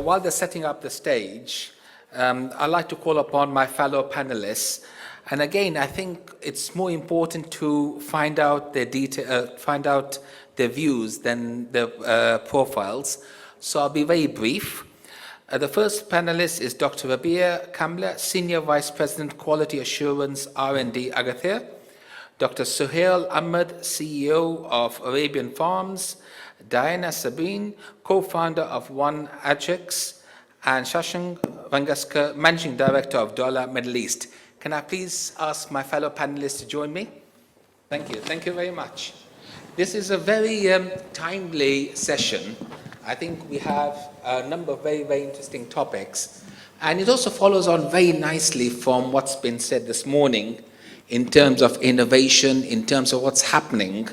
while they're setting up the stage, I'd like to call upon my fellow panelists. And again, I think it's more important to find out their find out their views than their profiles. So I'll be very brief. The first panelist is Dr. Rabih Kamleh, Senior Vice President, Quality Assurance R&D, Agthia. Dr. Suheel, Ahmed, CEO of Arabian Farms. Diana Sabrain, co-founder of OneAgrix, and Shashank, Vengsarkar, Managing Director of Dohler, Middle East. Can I please ask my fellow panelists to join me? Thank you. Thank you very much. This is a very timely session. I think we have a number of very, very interesting topics. And it also follows on very nicely from what's been said this morning in terms of innovation, in terms of what's happening.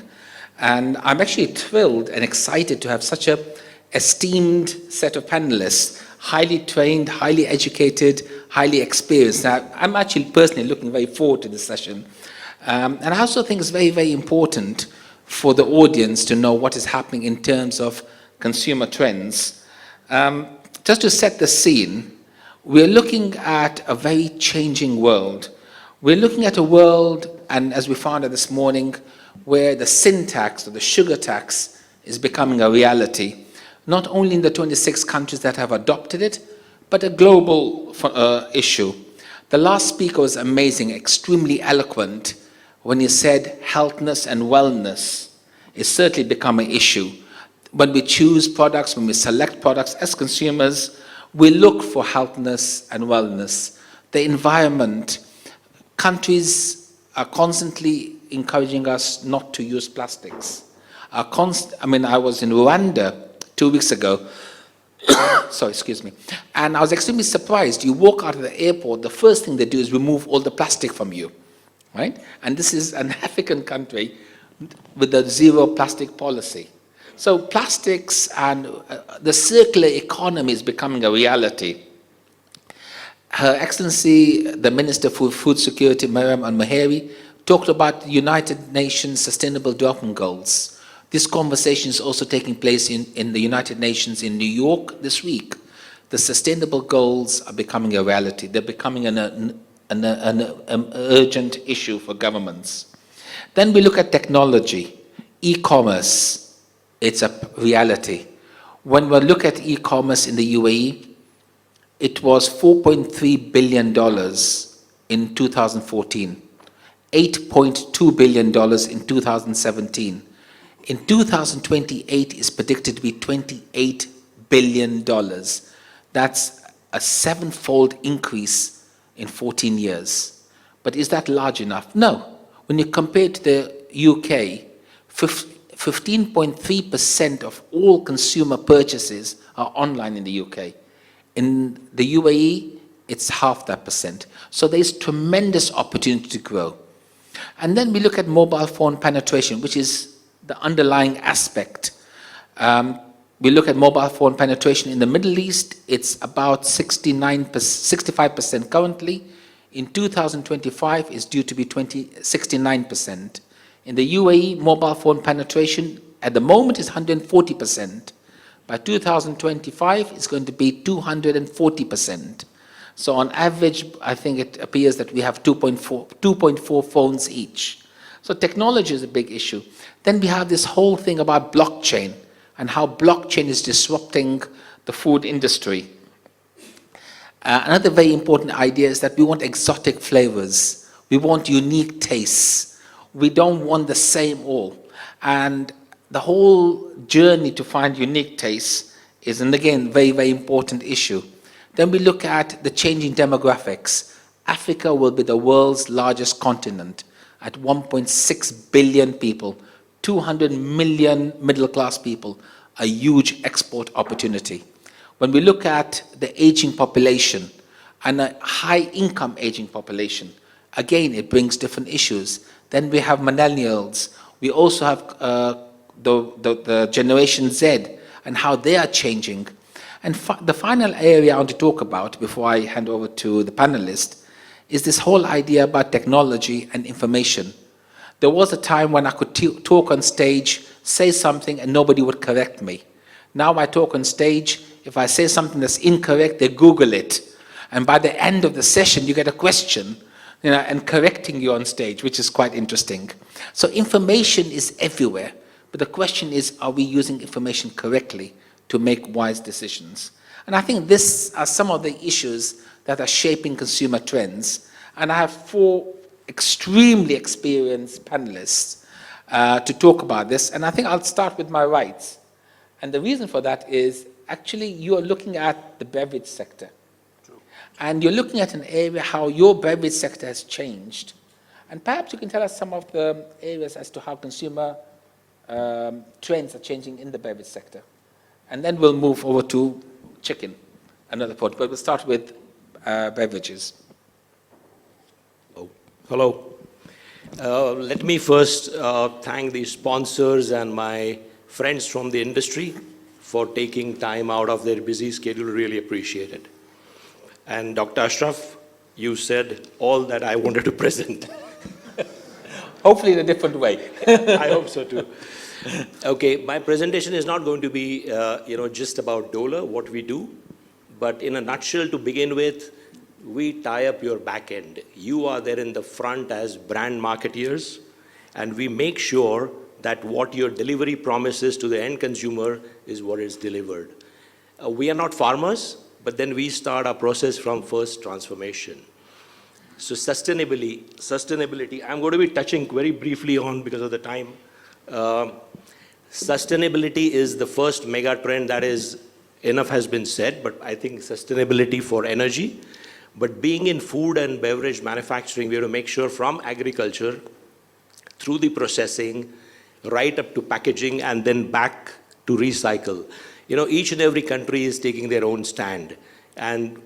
And I'm actually thrilled and excited to have such an esteemed set of panelists, highly trained, highly educated, highly experienced. Now, I'm actually personally looking very forward to this session. And I also think it's very, very important for the audience to know what is happening in terms of consumer trends. Just to set the scene, we're looking at a very changing world. We're looking at a world, and as we found out this morning, where the sin tax or the sugar tax is becoming a reality, not only in the 26 countries that have adopted it, but a global issue. The last speaker was amazing, extremely eloquent when he said healthness and wellness is certainly becoming an issue. When we choose products, when we select products as consumers, we look for healthness and wellness. The environment, countries are constantly encouraging us not to use plastics. I was in Rwanda 2 weeks ago, sorry, excuse me, and I was extremely surprised. You walk out of the airport, the first thing they do is remove all the plastic from you, right? And this is an African country with a zero plastic policy. So plastics and the circular economy is becoming a reality. Her Excellency, the Minister for Food Security, Mariam Al-Mahari, talked about the United Nations Sustainable Development Goals. This conversation is also taking place in the United Nations in New York this week. The sustainable goals are becoming a reality. They're becoming an urgent issue for governments. Then we look at technology, e-commerce. It's a reality. When we look at e-commerce in the UAE, it was $4.3 billion in 2014. $8.2 billion in 2017. In 2028, is predicted to be $28 billion. That's a 7-fold increase in 14 years. But is that large enough? No. When you compare to the UK, 15.3% of all consumer purchases are online in the UK. In the UAE, it's half that percent. So there's tremendous opportunity to grow. And then we look at mobile phone penetration, which is the underlying aspect. We look at mobile phone penetration in the Middle East. It's about 65% currently. In 2025, it's due to be 69%. In the UAE, mobile phone penetration at the moment is 140%. By 2025, it's going to be 240%. So on average, I think it appears that we have 2.4 phones each. So technology is a big issue. Then we have this whole thing about blockchain and how blockchain is disrupting the food industry. Another very important idea is that we want exotic flavors. We want unique tastes. We don't want the same all. And the whole journey to find unique tastes is, and again, very, very important issue. Then we look at the changing demographics. Africa will be the world's largest continent at 1.6 billion people, 200 million middle-class people, a huge export opportunity. When we look at the aging population and a high-income aging population, again, it brings different issues. Then we have millennials. We also have the Generation Z and how they are changing. And the final area I want to talk about before I hand over to the panelists is this whole idea about technology and information. There was a time when I could talk on stage, say something, and nobody would correct me. Now I talk on stage, if I say something that's incorrect, they Google it. And by the end of the session, you get a question, and correcting you on stage, which is quite interesting. So information is everywhere, but the question is, are we using information correctly to make wise decisions? And I think these are some of the issues that are shaping consumer trends. And I have 4 extremely experienced panelists to talk about this. And I think I'll start with my right. And the reason for that is, actually, you are looking at the beverage sector. True. And you're looking at an area how your beverage sector has changed. And perhaps you can tell us some of the areas as to how consumer trends are changing in the beverage sector. And then we'll move over to chicken, another point. But we'll start with beverages. Oh, hello. Let me first thank the sponsors and my friends from the industry for taking time out of their busy schedule. Really appreciate it. And Dr. Ashraf, you said all that I wanted to present. Hopefully in a different way. I hope so too. Okay, my presentation is not going to be, just about Dohler, what we do, but in a nutshell, to begin with, we tie up your back end. You are there in the front as brand marketeers, and we make sure that what your delivery promises to the end consumer is what is delivered. We are not farmers, but then we start our process from first transformation. So sustainability, I'm going to be touching very briefly on because of the time. Sustainability is the first mega trend that is, enough has been said, but I think sustainability for energy. But being in food and beverage manufacturing, we have to make sure from agriculture, through the processing, right up to packaging, and then back to recycle. Each and every country is taking their own stand, and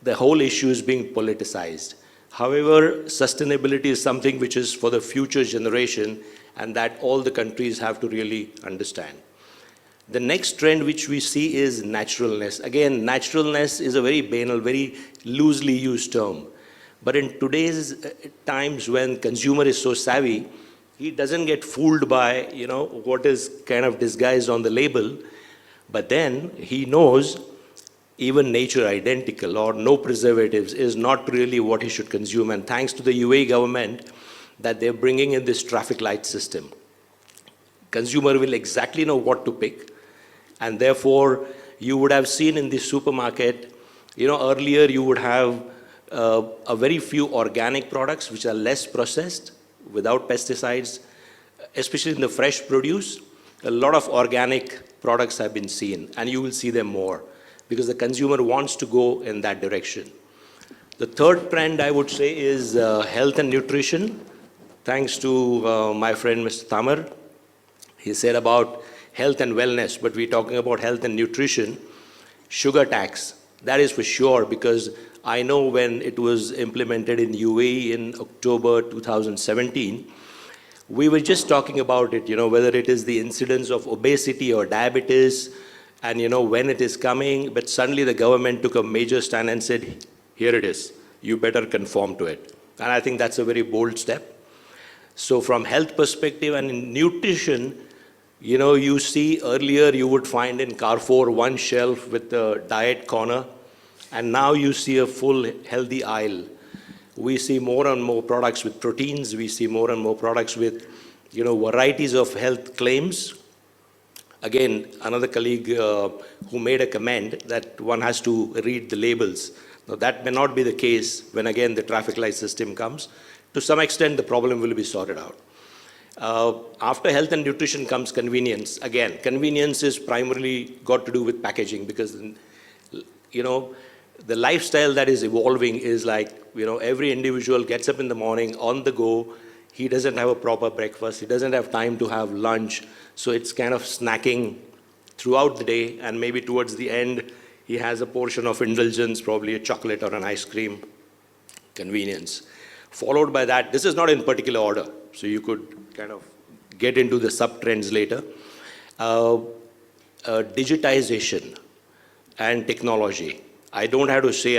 the whole issue is being politicized. However, sustainability is something which is for the future generation, and that all the countries have to really understand. The next trend which we see is naturalness. Again, naturalness is a very banal, very loosely used term. But in today's times when consumer is so savvy, he doesn't get fooled by, what is kind of disguised on the label. But then he knows even nature identical or no preservatives is not really what he should consume. And thanks to the UAE government that they're bringing in this traffic light system. Consumer will exactly know what to pick. And therefore, you would have seen in the supermarket, earlier you would have a very few organic products which are less processed, without pesticides, especially in the fresh produce. A lot of organic products have been seen, and you will see them more because the consumer wants to go in that direction. The third trend, I would say, is health and nutrition. Thanks to my friend, Mr. Tamer. He said about health and wellness, but we're talking about health and nutrition. Sugar tax, that is for sure, because I know when it was implemented in UAE in October 2017, we were just talking about it, whether it is the incidence of obesity or diabetes, and when it is coming, but suddenly the government took a major stand and said, here it is, you better conform to it. And I think that's a very bold step. So from health perspective and in nutrition, you see earlier you would find in Carrefour one shelf with the diet corner, and now you see a full healthy aisle. We see more and more products with proteins. We see more and more products with, varieties of health claims. Again, another colleague who made a comment that one has to read the labels. Now, that may not be the case when, again, the traffic light system comes. To some extent, the problem will be sorted out. After health and nutrition comes convenience. Again, convenience is primarily got to do with packaging because, the lifestyle that is evolving is like, every individual gets up in the morning on the go. He doesn't have a proper breakfast. He doesn't have time to have lunch. So it's kind of snacking throughout the day. And maybe towards the end, he has a portion of indulgence, probably a chocolate or an ice cream. Convenience. Followed by that, this is not in particular order. So you could kind of get into the sub-trends later. Digitization and technology. I don't have to say,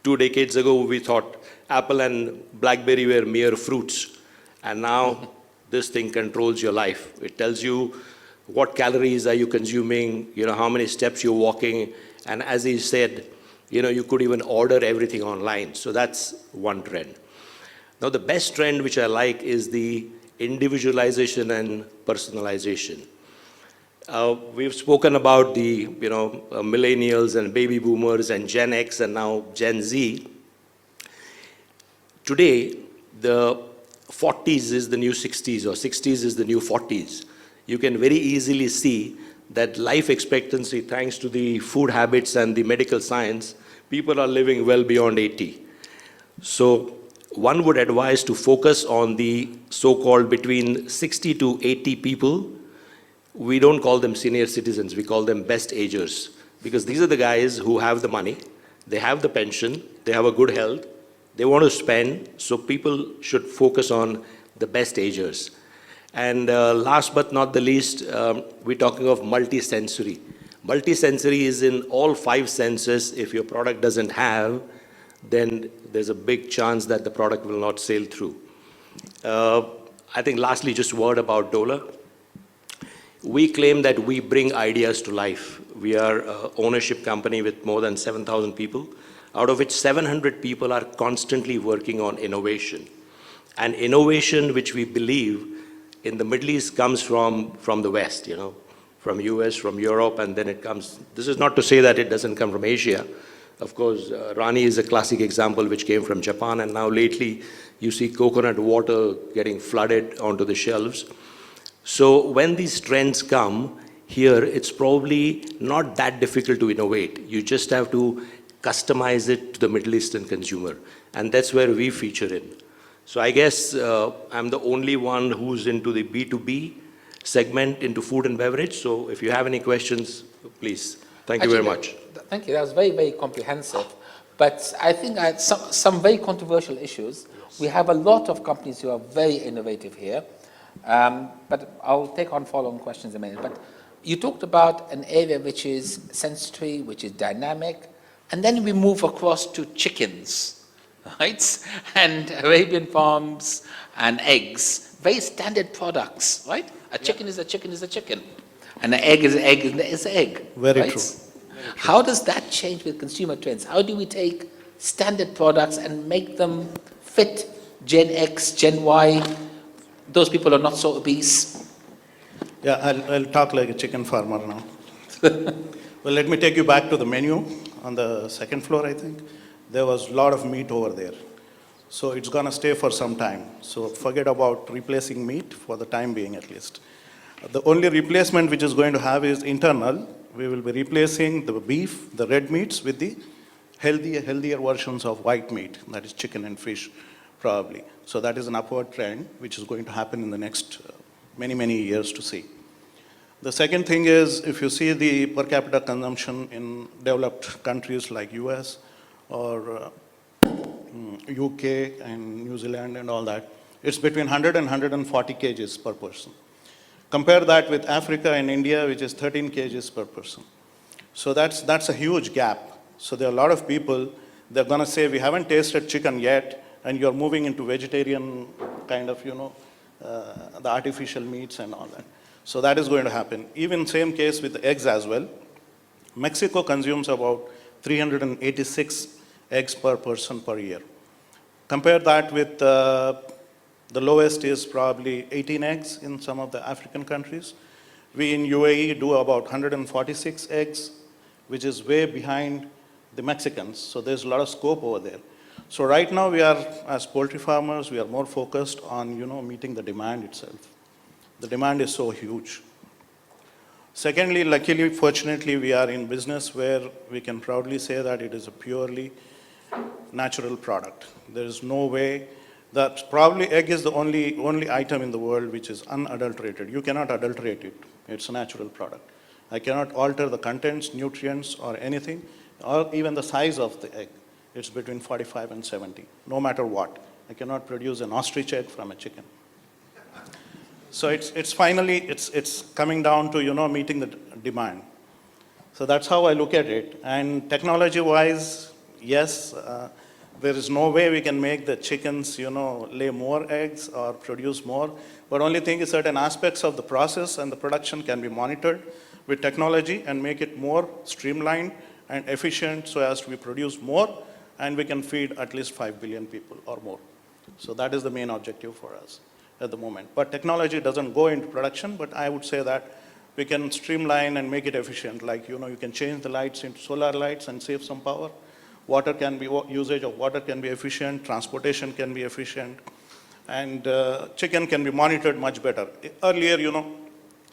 2 decades ago, we thought Apple and BlackBerry were mere fruits. And now this thing controls your life. It tells you what calories are you consuming, how many steps you're walking, and as he said, you could even order everything online. So that's one trend. Now the best trend which I like is the individualization and personalization. We've spoken about the millennials and baby boomers and Gen X and now Gen Z. Today, the 40s is the new 60s, or 60s is the new 40s. You can very easily see that life expectancy, thanks to the food habits and the medical science, people are living well beyond 80. So one would advise to focus on the so-called between 60 to 80 people. We don't call them senior citizens, we call them best agers, because these are the guys who have the money, they have the pension, they have a good health, they want to spend, so people should focus on the best agers. And last but not the least, we're talking of multi-sensory. Multi-sensory is in all 5 senses. If your product doesn't have, then there's a big chance that the product will not sail through. I think lastly, just a word about Dohler. We claim that we bring ideas to life. We are an ownership company with more than 7,000 people, out of which 700 people are constantly working on innovation. And innovation, which we believe in the Middle East, comes from the West, from US, from Europe, and then it comes. This is not to say that it doesn't come from Asia. Of course, Rani is a classic example which came from Japan, and now lately you see coconut water getting flooded onto the shelves. So when these trends come here, it's probably not that difficult to innovate. You just have to customize it to the Middle Eastern consumer. And that's where we feature in. So I guess I'm the only one who's into the B2B segment, into food and beverage. So if you have any questions, please. Thank you very much. Thank you. That was very, very comprehensive. But I think I had some very controversial issues. We have a lot of companies who are very innovative here. But I'll take on following questions in a minute. But you talked about an area which is sensory, which is dynamic, and then we move across to chickens, right? And Arabian farms and eggs, very standard products, right? A chicken is a chicken is a chicken, and an egg is an egg is an egg. Very right? true. How does that change with consumer trends? How do we take standard products and make them fit Gen X, Gen Y? Those people are not so obese. Yeah, I'll talk like a chicken farmer now. Well, let me take you back to the menu on the second floor, I think. There was a lot of meat over there. So it's going to stay for some time. So forget about replacing meat for the time being, at least. The only replacement which is going to have is internal. We will be replacing the beef, the red meats, with the healthier versions of white meat, that is chicken and fish, probably. So that is an upward trend, which is going to happen in the next many, many years to see. The second thing is, if you see the per capita consumption in developed countries like US or UK and New Zealand and all that, it's between 100 and 140 kgs per person. Compare that with Africa and India, which is 13 kgs per person. So that's a huge gap. So there are a lot of people, they're going to say, we haven't tasted chicken yet, and you're moving into vegetarian kind of, the artificial meats and all that. So that is going to happen. Even same case with the eggs as well. Mexico consumes about 386 eggs per person per year. Compare that with the lowest is probably 18 eggs in some of the African countries. We in UAE do about 146 eggs, which is way behind the Mexicans. So there's a lot of scope over there. So right now we are, as poultry farmers, we are more focused on, meeting the demand itself. The demand is so huge. Secondly, luckily, fortunately, we are in business where we can proudly say that it is a purely natural product. There is no way that probably egg is the only item in the world which is unadulterated. You cannot adulterate it. It's a natural product. I cannot alter the contents, nutrients, or anything, or even the size of the egg. It's between 45 and 70, no matter what. I cannot produce an ostrich egg from a chicken. So it's finally coming down to, meeting the demand. So that's how I look at it. And technology-wise, yes, There is no way we can make the chickens, lay more eggs or produce more. But only thing is certain aspects of the process and the production can be monitored with technology and make it more streamlined and efficient so as we produce more and we can feed at least 5 billion people or more. So that is the main objective for us at the moment. But technology doesn't go into production, but I would say that we can streamline and make it efficient. Like, you can change the lights into solar lights and save some power. Usage of water can be efficient, transportation can be efficient, and chicken can be monitored much better. Earlier,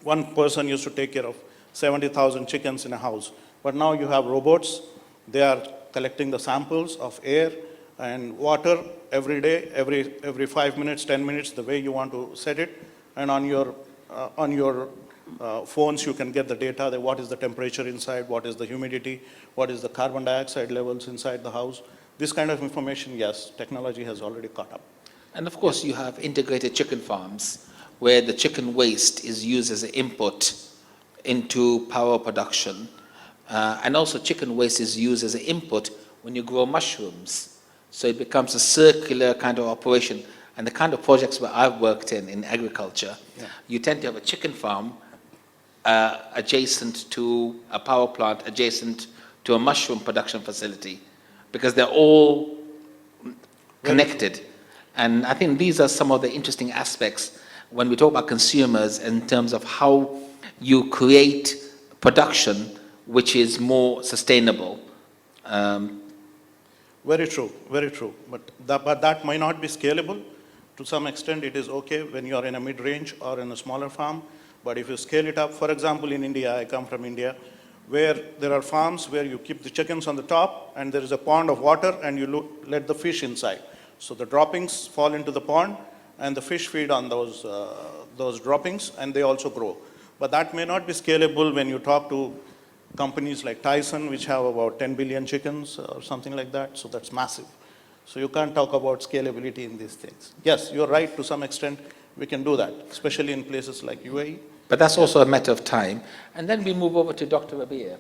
one person used to take care of 70,000 chickens in a house, but now you have robots. They are collecting the samples of air and water every day, every 5 minutes, 10 minutes, the way you want to set it, and on your phones, you can get the data, what is the temperature inside, what is the humidity, what is the carbon dioxide levels inside the house. This kind of information, yes, technology has already caught up. And of course, you have integrated chicken farms where the chicken waste is used as an input into power production. And also chicken waste is used as an input when you grow mushrooms. So it becomes a circular kind of operation. And the kind of projects where I've worked in agriculture, you tend to have a chicken farm adjacent to a power plant, adjacent to a mushroom production facility, because they're all connected. And I think these are some of the interesting aspects when we talk about consumers in terms of how you create production which is more sustainable. Very true, very true. But that might not be scalable. To some extent, it is okay when you are in a mid-range or in a smaller farm. But if you scale it up, for example, in India, I come from India, where there are farms where you keep the chickens on the top and there is a pond of water and you let the fish inside. So the droppings fall into the pond and the fish feed on those droppings and they also grow. But that may not be scalable when you talk to companies like Tyson, which have about 10 billion chickens or something like that. So that's massive. So you can't talk about scalability in these things. Yes, you're right, to some extent, we can do that, especially in places like UAE. But that's also a matter of time. And then we move over to Dr. Rabih.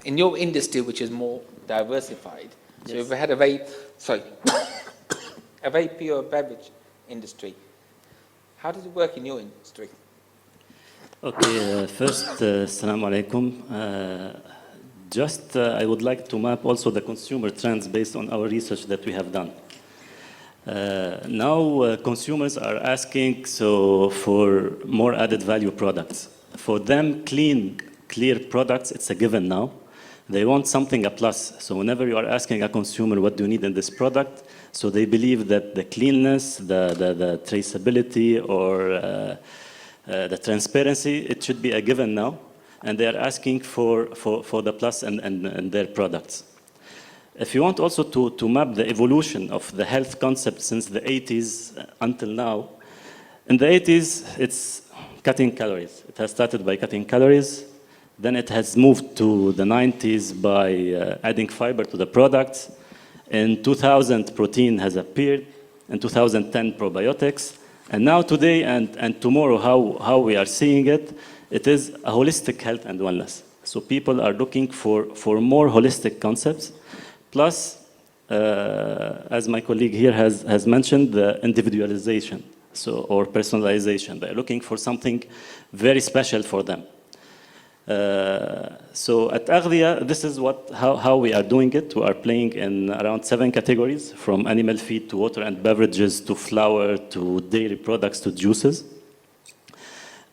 In your industry, which is more diversified, so you've had a very pure beverage industry. How does it work in your industry? Okay, first, assalamu alaikum. I would like to map also the consumer trends based on our research that we have done. Now consumers are asking for more added value products. For them, clear products, it's a given now. They want something a plus. So whenever you are asking a consumer what do you need in this product, so they believe that the cleanness, the traceability, or the transparency, it should be a given now. And they are asking for the plus in their products. If you want also to map the evolution of the health concept since the 80s until now, in the 80s, it's cutting calories. It has started by cutting calories. Then it has moved to the 90s by adding fiber to the products. In 2000, protein has appeared. In 2010, probiotics. And now today and tomorrow, how we are seeing it, it is a holistic health and wellness. So people are looking for more holistic concepts. Plus, as my colleague here has mentioned, the individualization, or personalization. They're looking for something very special for them. So at Agthia, this is how we are doing it. We are playing in around 7 categories, from animal feed to water and beverages to flour to dairy products to juices.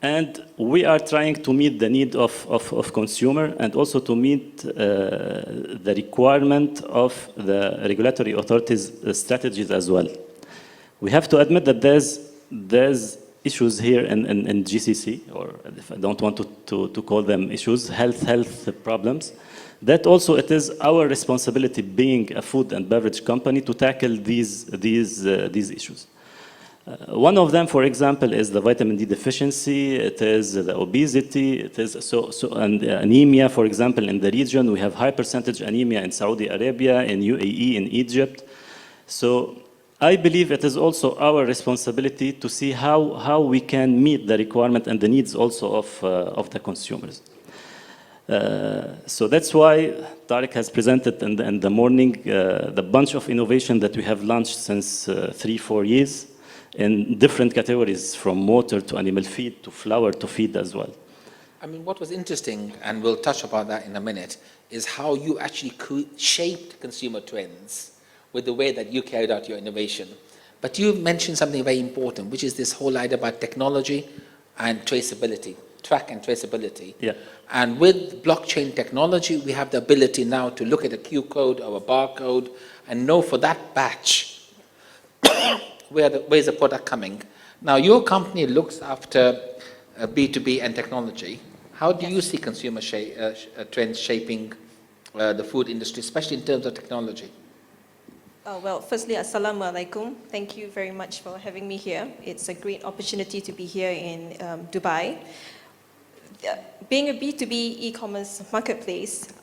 And we are trying to meet the need of consumer and also to meet the requirement of the regulatory authorities' strategies as well. We have to admit that there's issues here in GCC, or if I don't want to call them issues, health problems, that also it is our responsibility, being a food and beverage company, to tackle these issues. One of them, for example, is the vitamin D deficiency. It is the obesity. It is and anemia, for example, in the region. We have high percentage anemia in Saudi Arabia, in UAE, in Egypt. So I believe it is also our responsibility to see how we can meet the requirement and the needs also of the consumers. So that's why Tariq has presented in the morning the bunch of innovation that we have launched since 3-4 years in different categories, from water to animal feed to flour to feed as well. I mean, what was interesting, and we'll touch upon that in a minute, is how you actually shaped consumer trends with the way that you carried out your innovation. But you mentioned something very important, which is this whole idea about technology and traceability, track and traceability. Yeah. And with blockchain technology, we have the ability now to look at a Q code or a barcode and know for that batch where's the product coming. Now, your company looks after B2B and technology. How do you see consumer trends shaping the food industry, especially in terms of technology? Well, firstly, Assalamu alaikum. Thank you very much for having me here. It's a great opportunity to be here in Dubai. Being a B2B e-commerce marketplace,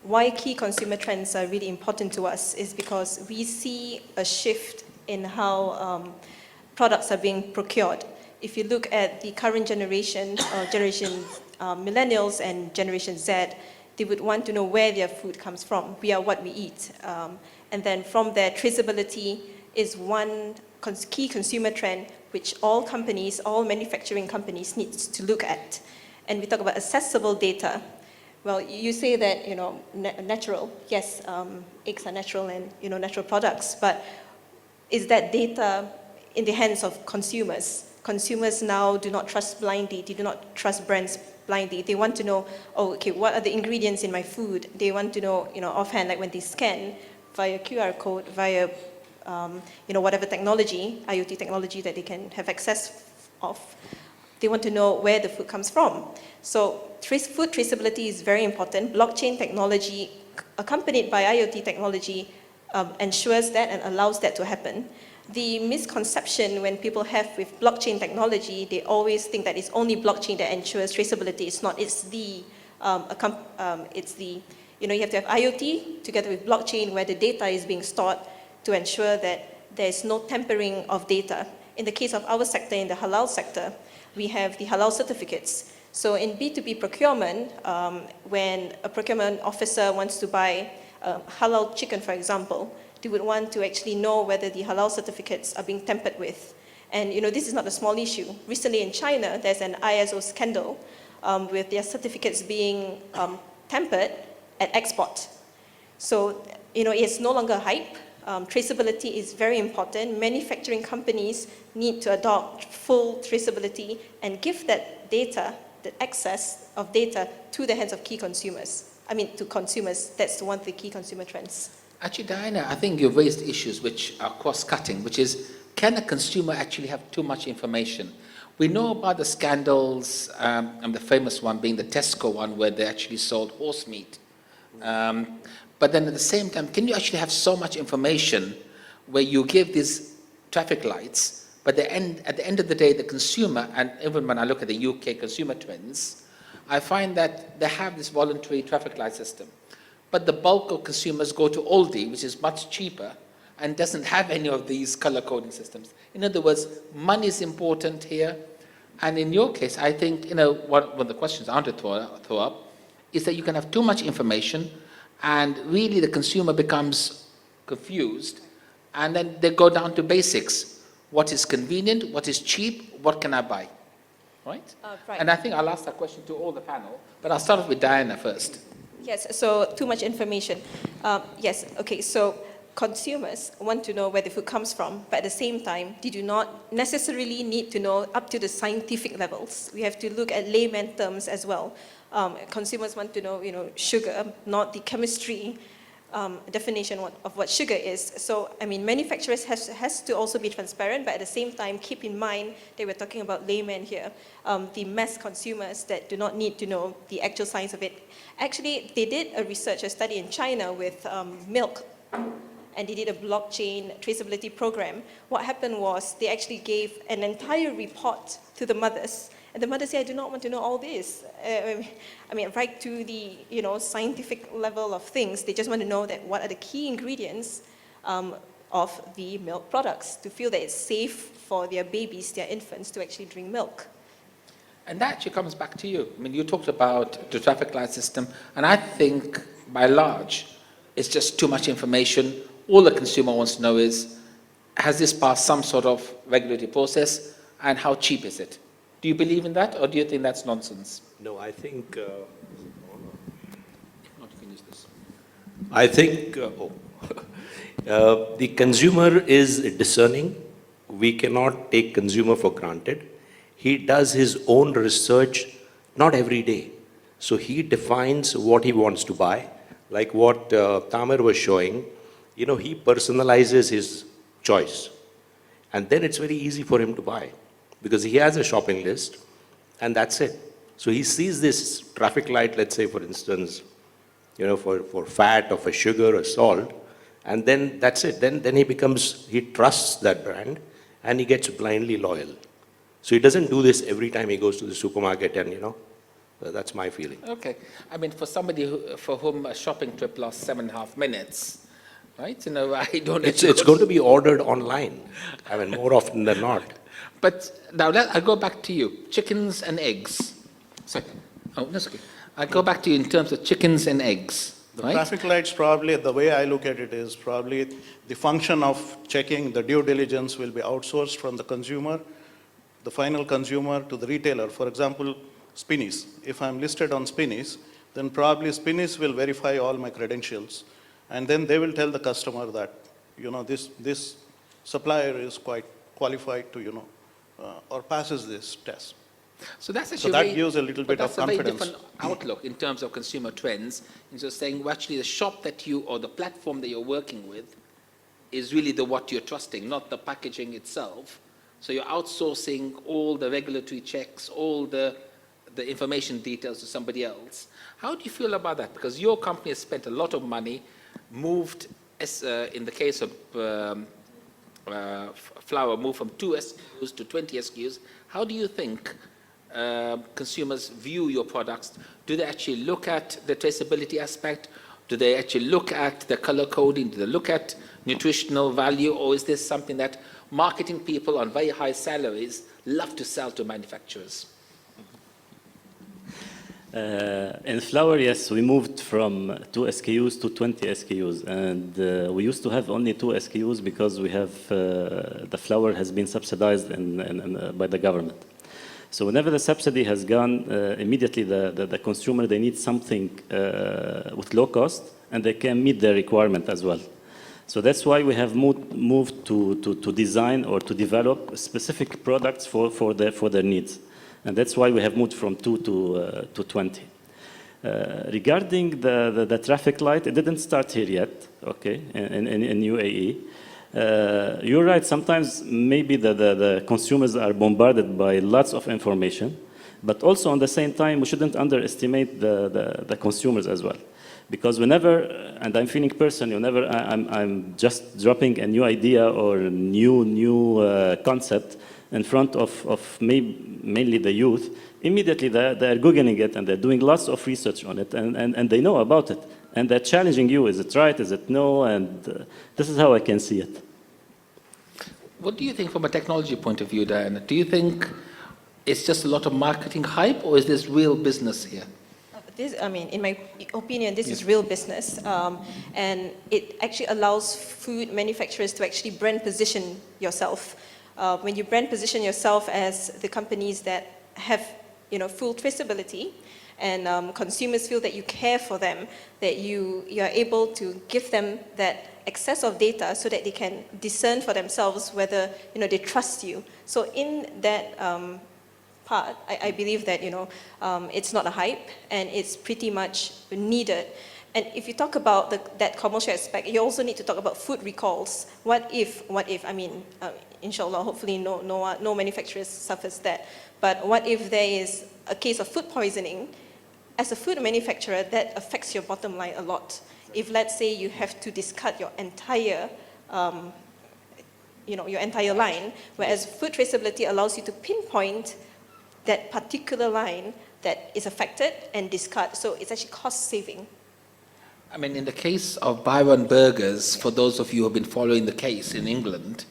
why key consumer trends are really important to us is because we see a shift in how products are being procured. If you look at the current generation, millennials and Generation Z, they would want to know where their food comes from. We are what we eat. And then from there, traceability is one key consumer trend which all companies, all manufacturing companies need to look at. And we talk about accessible data. Well, you say that, natural. Yes, eggs are natural and, natural products. But is that data in the hands of consumers? Consumers now do not trust blindly. They do not trust brands blindly. They want to know, what are the ingredients in my food? They want to know, offhand, like when they scan via QR code, via, whatever technology, IoT technology that they can have access of. They want to know where the food comes from. So food traceability is very important. Blockchain technology, accompanied by IoT technology, ensures that and allows that to happen. The misconception when people have with blockchain technology, they always think that it's only blockchain that ensures traceability. It's not. It's the, you have to have IoT together with blockchain where the data is being stored to ensure that there's no tampering of data. In the case of our sector, in the halal sector, we have the halal certificates. So in B2B procurement, when a procurement officer wants to buy halal chicken, for example, they would want to actually know whether the halal certificates are being tampered with. And this is not a small issue. Recently in China, there's an ISO scandal with their certificates being tampered at export. So, it's no longer hype. Traceability is very important. Manufacturing companies need to adopt full traceability and give that data, the access of data to the hands of key consumers. To consumers. That's one of the key consumer trends. Actually, Diana, I think you've raised issues which are cross-cutting, which is, can a consumer actually have too much information? We know about the scandals, and the famous one being the Tesco one, where they actually sold horse meat. But then at the same time, can you actually have so much information where you give these traffic lights, but at the end of the day, the consumer, and even when I look at the UK consumer trends, I find that they have this voluntary traffic light system. But the bulk of consumers go to Aldi, which is much cheaper, and doesn't have any of these color coding systems. In other words, money is important here. And in your case, I think, one of the questions I want to throw up is that you can have too much information, and really the consumer becomes confused, and then they go down to basics. What is convenient? What is cheap? What can I buy? Right? Right. And I think I'll ask that question to all the panel, but I'll start off with Diana first. Yes, so too much information. Yes, okay, so consumers want to know where the food comes from, but at the same time, they do not necessarily need to know up to the scientific levels. We have to look at layman terms as well. Consumers want to know, sugar, not the chemistry definition of what sugar is. So, manufacturers has to also be transparent, but at the same time, keep in mind that we're talking about laymen here, the mass consumers that do not need to know the actual science of it. Actually, they did a study in China with milk, and they did a blockchain traceability program. What happened was they actually gave an entire report to the mothers. And the mothers say, I do not want to know all this. Right to the scientific level of things. They just want to know that what are the key ingredients of the milk products to feel that it's safe for their babies, their infants, to actually drink milk. And that actually comes back to you. I mean, you talked about the traffic light system, and I think, by and large, it's just too much information. All the consumer wants to know is, has this passed some sort of regulatory process, and how cheap is it? Do you believe in that, or do you think that's nonsense? No, I think, If not, you can use this. the consumer is discerning. We cannot take consumer for granted. He does his own research, not every day. So he defines what he wants to buy. Like what Tamer was showing, he personalizes his choice. And then it's very easy for him to buy because he has a shopping list and that's it. So he sees this traffic light, let's say, for instance, for fat or for sugar or salt, and then that's it. Then he trusts that brand and he gets blindly loyal. So he doesn't do this every time he goes to the supermarket and, that's my feeling. Okay. I mean, for somebody for whom a shopping trip lasts 7.5 minutes, right? I don't... It's going to be ordered online, more often than not. But now I'll go back to you. Chickens and eggs. Sorry. Oh, that's okay. I'll go back to you in terms of chickens and eggs. The right? traffic lights probably, the way I look at it is probably the function of checking the due diligence will be outsourced from the consumer, the final consumer to the retailer. For example, Spinneys. If I'm listed on Spinneys, then probably Spinneys will verify all my credentials. And then they will tell the customer that, this supplier is quite qualified to, or passes this test. So that's So that gives a little bit of confidence. That's a very different outlook in terms of consumer trends. And so saying, well, actually, the shop that or the platform that you're working with is really what you're trusting, not the packaging itself. So you're outsourcing all the regulatory checks, all the information details to somebody else. How do you feel about that? Because your company has spent a lot of money, moved, in the case of flour, moved from 2 SKUs to 20 SKUs. How do you think consumers view your products? Do they actually look at the traceability aspect? Do they actually look at the color coding? Do they look at nutritional value? Or is this something that marketing people on very high salaries love to sell to manufacturers? In flour, yes, we moved from 2 SKUs to 20 SKUs. And we used to have only 2 SKUs because we have, the flour has been subsidized by the government. So whenever the subsidy has gone, immediately the consumer, they need something with low cost, and they can meet their requirement as well. So that's why we have moved to design or to develop specific products for their needs. And that's why we have moved from 2 to 20. Regarding the traffic light, it didn't start here yet, okay, in UAE. You're right, sometimes maybe the consumers are bombarded by lots of information, but also at the same time, we shouldn't underestimate the consumers as well. Because whenever, and I'm feeling personally, whenever I'm just dropping a new idea or a new concept in front of mainly the youth, immediately they're Googling it and they're doing lots of research on it and they know about it. And they're challenging you, is it right, is it no? And this is how I can see it. What do you think from a technology point of view, Diana? Do you think it's just a lot of marketing hype, or is this real business here? In my opinion, this is real business, and it actually allows food manufacturers to actually brand position yourself. When you brand position yourself as the companies that have, full traceability, and consumers feel that you care for them, that you are able to give them that excess of data so that they can discern for themselves whether, they trust you. So in that part, I believe that, it's not a hype and it's pretty much needed. And if you talk about that commercial aspect, you also need to talk about food recalls. What if, inshallah, hopefully no manufacturer suffers that. But what if there is a case of food poisoning? As a food manufacturer, that affects your bottom line a lot. If, let's say, you have to discard your entire, your entire line, whereas food traceability allows you to pinpoint that particular line that is affected and discard. So it's actually cost saving. In the case of Byron Burgers, for those of you who have been following the case in England,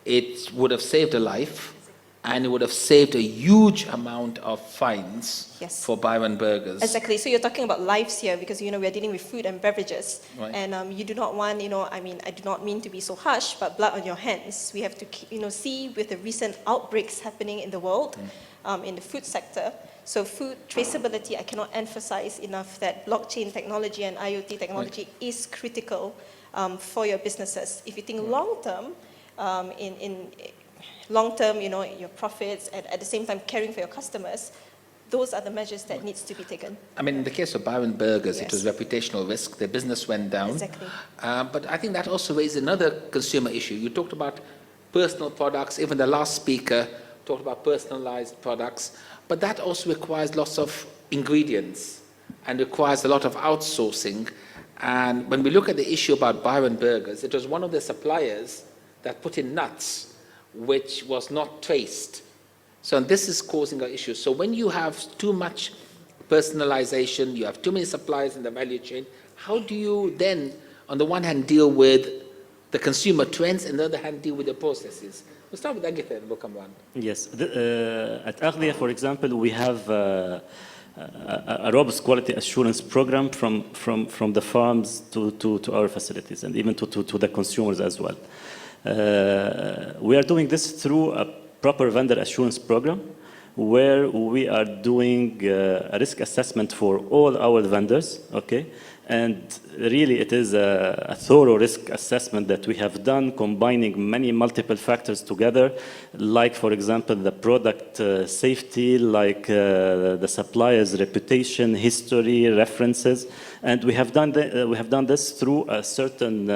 it would have saved a life, and it would have saved a huge amount of fines Yes. for Byron Burgers. Exactly. So you're talking about lives here because, we are dealing with food and beverages. Right. And you do not want, I do not mean to be so harsh, but blood on your hands. We have to, see with the recent outbreaks happening in the world, in the food sector. So food traceability, I cannot emphasize enough that blockchain technology and IoT technology is critical for your businesses. If you think long term, in long term, your profits, and at the same time caring for your customers, those are the measures that needs to be taken. I mean, in the case of Byron Burgers, it Yes. was reputational risk. Their business went down. Exactly. But I think that also raised another consumer issue. You talked about personal products. Even the last speaker talked about personalized products. But that also requires lots of ingredients and requires a lot of outsourcing. And when we look at the issue about Byron Burgers, it was one of the suppliers that put in nuts, which was not traced. So this is causing an issue. So when you have too much personalization, you have too many suppliers in the value chain, how do you then, on the one hand, deal with the consumer trends, and on the other hand, deal with the processes? We'll start with Agthia and we'll come on. Yes. At Agthia, for example, we have a robust quality assurance program from the farms to our facilities and even to the consumers as well. We are doing this through a proper vendor assurance program where we are doing a risk assessment for all our vendors, okay? And really it is a thorough risk assessment that we have done, combining many multiple factors together, like, for example, the product safety, like the supplier's reputation, history, references. And we have done this through a certain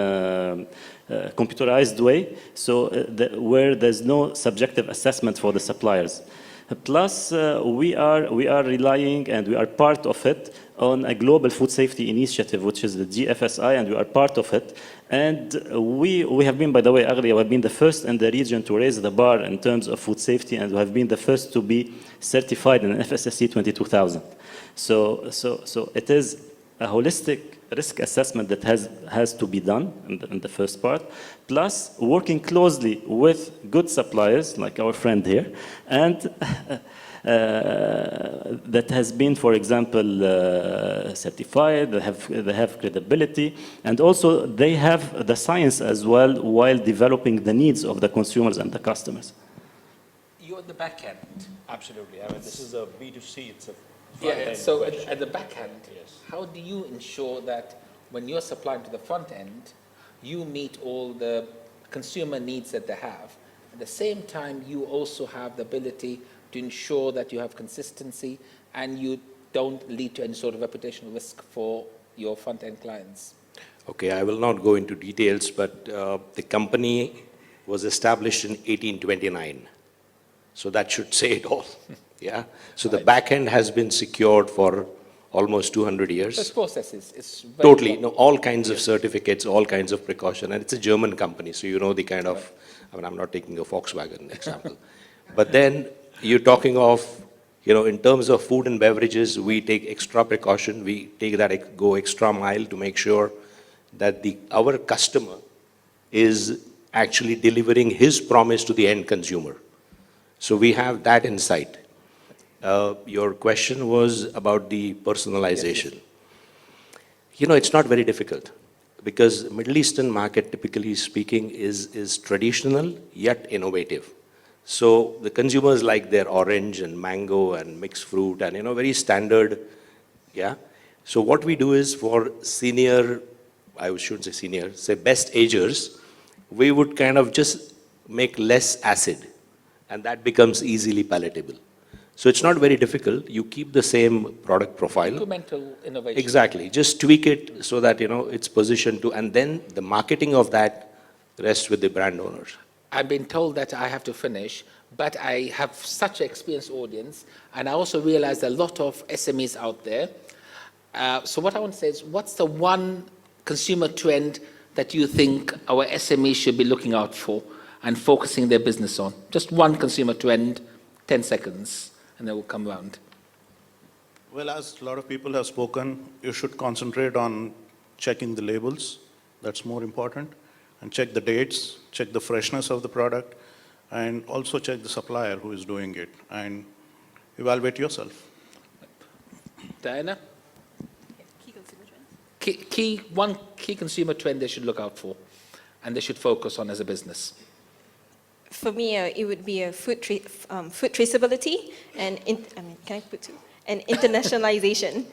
computerized way, so where there's no subjective assessment for the suppliers. Plus, we are relying, and we are part of it, on a global food safety initiative, which is the GFSI, and we are part of it. And we have been, by the way, Agthia, we have been the first in the region to raise the bar in terms of food safety, and we have been the first to be certified in FSSC 22000. So it is a holistic risk assessment that has to be done in the first part, plus working closely with good suppliers like our friend here, and that has been, for example, certified. They have credibility, and also they have the science as well while developing the needs of the consumers and the customers. You're at the back end. Absolutely. I mean, this is a B2C. It's a Yeah, front-end so question. at the back end, how do you ensure that when you're supplying to the front end, you meet all the consumer needs that they have? At the same time, you also have the ability to ensure that you have consistency and you don't lead to any sort of reputational risk for your front end clients. Okay, I will not go into details, but the company was established in 1829. So that should say it all. Yeah. So the back end has been secured for almost 200 years. So it's processes. It's very Totally. important. No, all kinds of certificates, all kinds of precaution. And it's a German company, so you know the kind of, I mean, I'm not taking a Volkswagen example. But then you're talking of, in terms of food and beverages, we take extra precaution. We take that, go extra mile to make sure that our customer is actually delivering his promise to the end consumer. So we have that in sight. Your question was about the personalization. Yes. It's not very difficult because Middle Eastern market, typically speaking, is traditional yet innovative. So the consumers like their orange and mango and mixed fruit and, very standard, yeah. So what we do is for senior, I shouldn't say senior, say best agers, we would kind of just make less acid and that becomes easily palatable. So it's not very difficult. You keep the same product profile. Incremental innovation. Exactly. Just tweak it so that, it's positioned to, and then the marketing of that rests with the brand owners. I've been told that I have to finish, but I have such an experienced audience, and I also realize there are a lot of SMEs out there. So what I want to say is, what's the one consumer trend that you think our SMEs should be looking out for and focusing their business on? Just one consumer trend, 10 seconds, and then we'll come around. Well, as a lot of people have spoken, you should concentrate on checking the labels. That's more important. And check the dates, check the freshness of the product. and also check the supplier who is doing it and evaluate yourself. Diana? Key consumer trends. One key consumer trend they should look out for and they should focus on as a business. For me, it would be a food traceability and, can I put two? And internationalization.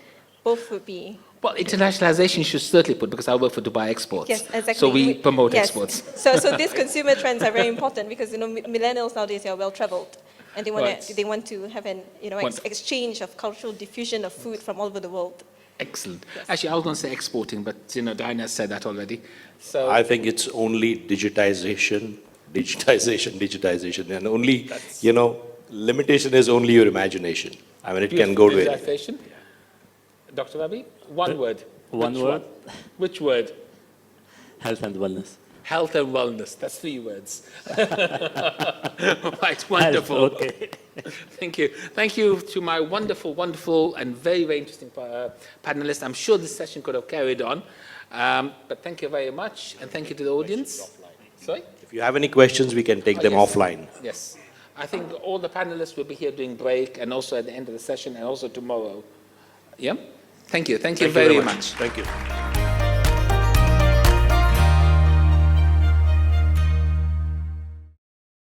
Both would be. Well, internationalization you should certainly put, because I work for Dubai Exports. Yes, exactly. So we promote yes. exports. So these consumer trends are very important because, millennials nowadays are well-traveled. And they want, Right. they want to have an, exchange of cultural diffusion of food from all over the world. Excellent. Yes. Actually, I was going to say exporting, but, Diana said that already. So I think it's only digitization, and only, limitation is only your imagination. I mean, it can go to it. Digitization? Dr. Rabih, one word. One Which word? Which word? Health and wellness. Health and wellness. That's 3 words. Right, wonderful. Health, okay. Thank you. Thank you to my wonderful, wonderful, and very, very interesting panelists. I'm sure this session could have carried on. But thank you very much, and thank you to the audience. Sorry? If you have any questions, we can take them yes. offline. Yes. I think all the panelists will be here during break and also at the end of the session and also tomorrow. Yeah? Thank you. Thank you very much. Thank you.